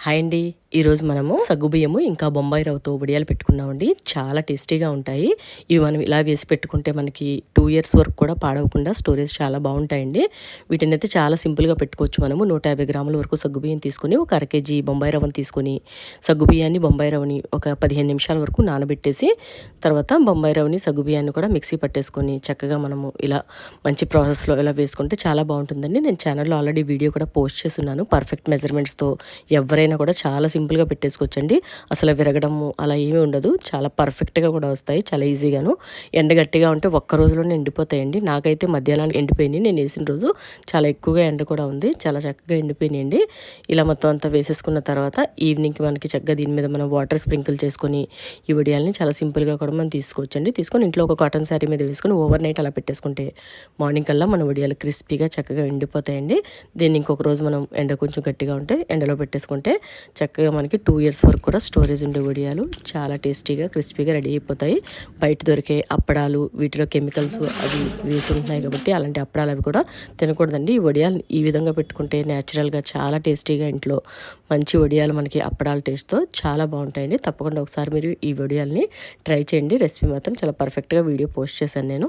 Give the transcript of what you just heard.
Hi అండి. ఈరోజు మనము సగ్గుబియ్యము ఇంకా బొంబాయి రవ్వతో వడియాలు పెట్టుకున్నామండి. చాలా టేస్టీగా ఉంటాయి. ఇవి మనం ఇలా వేసి పెట్టుకుంటే మనకి 2 ఇయర్స్ వరకు కూడా పాడవకుండా స్టోరేజ్ చాలా బాగుంటాయండి. వీటినైతే చాలా సింపుల్గా పెట్టుకోవచ్చు. మనము 150 గ్రాముల వరకు సగ్గుబియ్యం తీసుకొని ఒక అర కేజీ బొంబాయి రవ్వను తీసుకొని సగ్గుబియ్యాన్ని బొంబాయి రవ్వని ఒక 15 నిమిషాల వరకు నానబెట్టేసి తర్వాత బొంబాయి రవ్వని సగ్గుబియ్యాన్ని కూడా మిక్సీ పట్టేసుకొని చక్కగా మనము ఇలా మంచి ప్రాసెస్లో ఇలా వేసుకుంటే చాలా బాగుంటుందండి. నేను ఛానల్లో ఆల్రెడీ వీడియో కూడా పోస్ట్ చేస్తున్నాను. పర్ఫెక్ట్ మెజర్మెంట్స్తో ఎవరైనా కూడా చాలా సింపుల్గా పెట్టేసుకోవచ్చండి. అసలు విరగడము అలా ఏమీ ఉండదు. చాలా పర్ఫెక్ట్గా కూడా వస్తాయి. చాలా ఈజీగాను. ఎండ గట్టిగా ఉంటే ఒక్క రోజులోనే ఎండిపోతాయండి. నాకైతే మధ్యాహ్నానికి ఎండిపోయినాయి. నేను వేసిన రోజు చాలా ఎక్కువగా ఎండ కూడా ఉంది. చాలా చక్కగా ఎండిపోయినాయండి. ఇలా మొత్తం అంతా వేసేసుకున్న తర్వాత ఈవినింగ్కి మనకి చక్కగా దీని మీద మనం వాటర్ స్ప్రింకిల్ చేసుకొని ఈ వడియాలని చాలా సింపుల్గా కూడా మనం తీసుకోవచ్చండి. తీసుకొని ఇంట్లో ఒక కాటన్ శారీ మీద వేసుకొని ఓవర్ నైట్ అలా పెట్టేసుకుంటే మార్నింగ్ కల్లా మన వడియాలు క్రిస్పీగా చక్కగా ఎండిపోతాయండి. దీన్ని ఇంకొక రోజు మనం ఎండ కొంచెం గట్టిగా ఉంటే ఎండలో పెట్టేసుకుంటే చక్కగా మనకి 2 ఇయర్స్ వరకు కూడా స్టోరేజ్ ఉండే వడియాలు చాలా టేస్టీగా క్రిస్పీగా రెడీ అయిపోతాయి. బయట దొరికే అప్పడాలు వీటిలో కెమికల్స్ అవి వేసి ఉంటున్నాయి కాబట్టి అలాంటి అప్పడాలు అవి కూడా తినకూడదండి. ఈ వడియాలు ఈ విధంగా పెట్టుకుంటే న్యాచురల్గా చాలా టేస్టీగా ఇంట్లో మంచి వడియాలు మనకి అప్పడాల టేస్ట్తో చాలా బాగుంటాయండి. తప్పకుండా ఒకసారి మీరు ఈ వడియాలని ట్రై చేయండి. రెసిపీ మాత్రం చాలా పర్ఫెక్ట్గా వీడియో పోస్ట్ చేశాను నేను.